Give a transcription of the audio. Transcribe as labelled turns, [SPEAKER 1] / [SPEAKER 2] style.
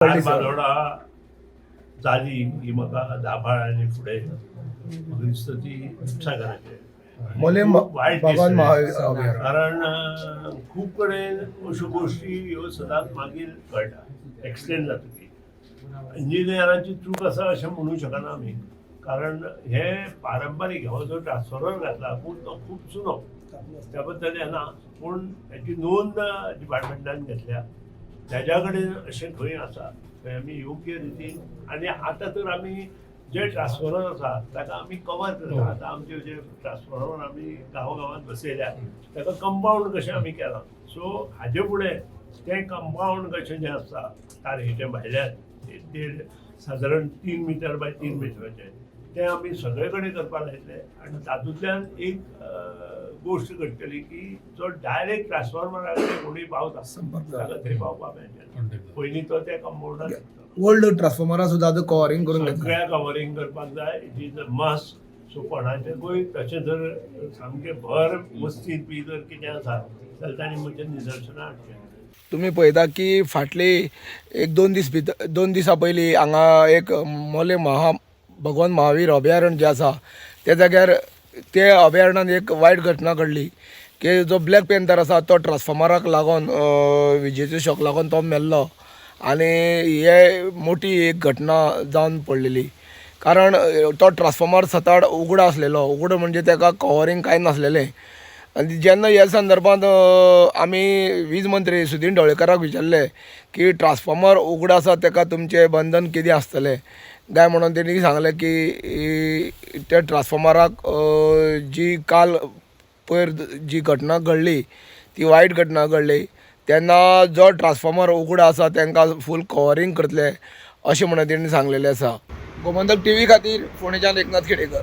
[SPEAKER 1] Car Bandora जाली ही म्हाका दाभाळ आनी फुडें म्हाका दिसता ती दुधसागराचेर
[SPEAKER 2] मोले
[SPEAKER 1] खूब वायट
[SPEAKER 2] भगवान
[SPEAKER 1] दिसलें.
[SPEAKER 2] महावीर
[SPEAKER 1] कारण खूब कडेन अश्यो गोश्टी ह्यो सदांच मागीर कळटा एक्सप्लेन जातकीर. इंजिनियरांची चूक आसा अशें म्हणूं शकना आमी, कारण हे पारंपारीक हो जो ट्रान्सफॉर्मर घातला पूण तो खूब जुनो, त्या बद्दल येना, पूण हेची नोंद डिपार्टमेंटान घेतल्या. तेज्या कडेन अशें खंय आसा थंय आमी योग्य रितीन आनी आतां तर आमी जे ट्रान्सफॉर्मर आसा ताका आमी कवर करता. आतां आमचे जे ट्रान्सफॉर्मर आमी गांवांत बसयल्या ताका कंपाउंड कशें आमी केलां. सो हाजे फुडें तें कंपाउंड कशें जें आसता तारेचे भायल्यान देड सादारण 3 मीटर बाय 3 मिटराचें तें आमी सगळे कडेन करपाक लायतले. आनी तातूंतल्यान एक गोश्ट घडटली की जो डायरेक्ट ट्रान्सफॉर्मरा कडेन कोणूय पावता ताका थंय पावपाक मेळटलें. पयलीं तो त्या कंपाउंडाक
[SPEAKER 2] ओल्ड ट्रान्सफॉर्मरा सुद्धा आतां कवरिंग करून घेतला.
[SPEAKER 1] सगळ्या कवरिंग करपाक जाय. It is a must. So कोणाचेंय तशें जर सामकें भर मस्तीत बी जर कितें आसा जाल्यार तांणी म्हजें निदर्शनां हाडचें.
[SPEAKER 2] तुम्ही पळयता की फाटली एक दोन दिसां पयलीं हांगा एक मोले भगवान महावीर अभयारण्य जें आसा त्या जाग्यार ते अभयारण्यात एक वायट घटना घडली की जो ब्लॅक पॅन्थर आसा तो ट्रान्सफॉर्मराक लागून विजेचो शॉक लागून तो मेल्लो. आनी हे मोठी एक घटना जावन पडलेली, कारण तो ट्रान्सफॉर्मर सताड उगडो आसलेलो. उगडो म्हणजे ताका कवरिंग कांय नासलेलें. आनी जेन्ना ह्या संदर्भांत आमी वीज मंत्री सुदीन ढवळेकाराक विचारलें की ट्रान्सफॉर्मर उगडो आसा ताका तुमचें बंधन कितें आसतलें काय म्हणून तेणी सांगलें की त्या ट्रान्सफॉर्मराक जी काल पयर जी घटना घडली ती वायट घटना घडली तेन्ना जो ट्रान्सफॉर्मर उगडो आसा तांकां फूल कवरिंग करतले अशें म्हणून तेणी सांगलेलें आसा. गोमंतक TV खातीर फोंडेच्यान एकनाथ खेडेकर.